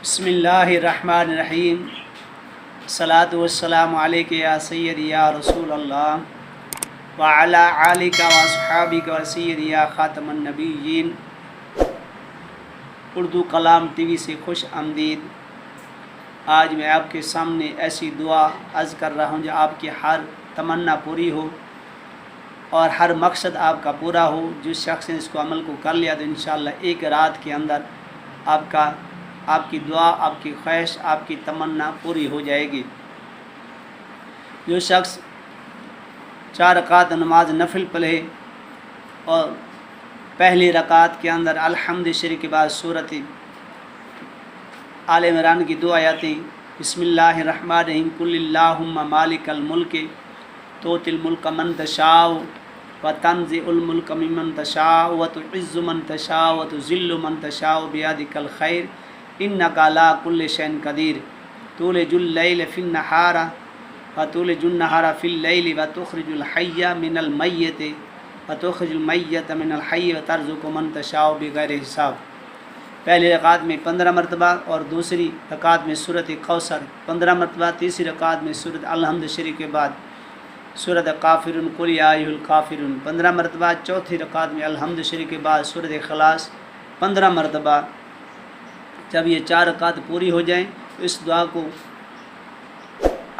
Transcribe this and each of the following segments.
بسم اللہ الرحمن الرحیم الصلاۃ والسلام علیک یا سیدی یا رسول اللہ وعلی آلک و اصحابک و سیدی یا خاتم النبیین۔ اردو کلام ٹی وی سے خوش آمدید۔ آج میں آپ کے سامنے ایسی دعا عرض کر رہا ہوں جو آپ کی ہر تمنا پوری ہو اور ہر مقصد آپ کا پورا ہو۔ جس شخص نے اس کو عمل کو کر لیا تو انشاءاللہ ایک رات کے اندر آپ کی دعا، آپ کی خواہش، آپ کی تمنا پوری ہو جائے گی۔ جو شخص 4 رکعت نماز نفل پڑھے اور پہلی رکعت کے اندر الحمد شریف کے بعد سورۃ آل عمران کی 2 آیاتیں بسم اللہ الرحمن الرحیم قل اللہم مالک الملک تؤتی الملک من تشاء وتنزع الملک ممن تشاء وتعز من تشاء وتذل من تشاء بیدک الخیر انک علی کل شیء قدیر تولج اللیل فی النہار وتولج النہار فی اللیل وتخرج الحی من المیت وتخرج المیت من الحی وترزق من تشاء بغیر حساب۔ پہلی رکعت میں 15 مرتبہ اور دوسری رکعت میں سورۃ کوثر 15 مرتبہ، تیسری رکعت میں سورۃ الحمد شریف کے بعد سورۃ کافرون قل یا ایھا الکافرون 15 مرتبہ، چوتھی رکعت میں الحمد شریف کے بعد سورۃ اخلاص 15 مرتبہ۔ جب یہ 4 رکعت پوری ہو جائیں تو اس دعا کو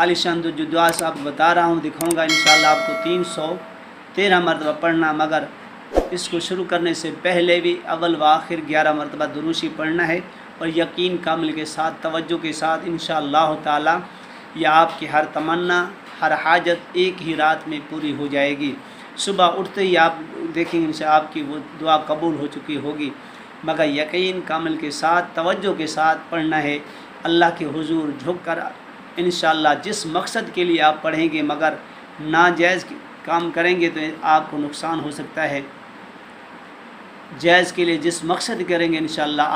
علی شان جو دعا سے آپ بتا رہا ہوں دکھاؤں گا، انشاءاللہ آپ کو 313 مرتبہ پڑھنا، مگر اس کو شروع کرنے سے پہلے بھی اول و آخر 11 مرتبہ درود پڑھنا ہے اور یقین کامل کے ساتھ، توجہ کے ساتھ انشاءاللہ تعالی یہ آپ کی ہر تمنا، ہر حاجت ایک ہی رات میں پوری ہو جائے گی۔ صبح اٹھتے ہی آپ دیکھیں گے انشاءاللہ آپ کی وہ دعا قبول ہو چکی ہوگی، مگر یقین کامل کے ساتھ، توجہ کے ساتھ پڑھنا ہے، اللہ کے حضور جھک کر انشاءاللہ جس مقصد کے لیے آپ پڑھیں گے مگر ناجائز کام کریں گے تو آپ کو نقصان ہو سکتا ہے۔ جائز کے لیے جس مقصد کریں گے انشاءاللہ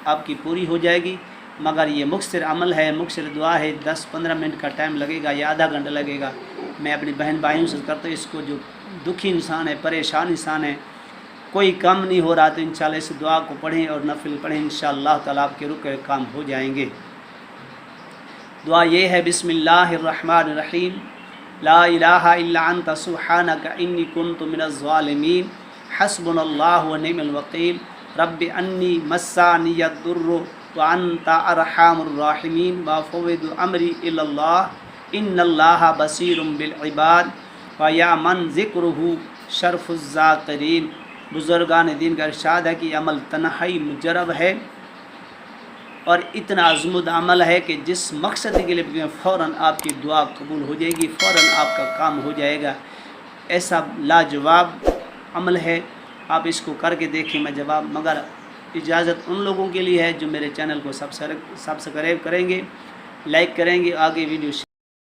آپ کی پوری ہو جائے گی، مگر یہ مختصر عمل ہے، مختصر دعا ہے، 10-15 منٹ کا ٹائم لگے گا یا آدھا گھنٹہ لگے گا۔ میں اپنی بہن بھائیوں سے کرتا ہوں، اس کو جو دکھی انسان ہے، پریشان انسان ہے، کوئی کام نہیں ہو رہا تو انشاءاللہ اس دعا کو پڑھیں اور نفل پڑھیں، انشاءاللہ تعالیٰ آپ کے رکے کام ہو جائیں گے۔ دعا یہ ہے بسم اللہ الرحمن الرحیم لا الہ الا انت سبحانک انی کنت من الظالمین حسبنا اللہ ونعم الوکیل رب انی مسانی الضر وانت ارحم الراحمین وافوض امری الی اللہ ان اللہ بصیر بالعباد ویا من ذکرہ شرف الذاکرین۔ بزرگان دین کا ارشاد ہے کہ یہ عمل تنہائی مجرب ہے اور اتنا عظمت عمل ہے کہ جس مقصد کے لیے فوراً آپ کی دعا قبول ہو جائے گی، فوراً آپ کا کام ہو جائے گا۔ ایسا لاجواب عمل ہے، آپ اس کو کر کے دیکھیں۔ میں جواب مگر اجازت ان لوگوں کے لیے ہے جو میرے چینل کو سبسکرائب کریں گے، لائک کریں گے، آگے ویڈیو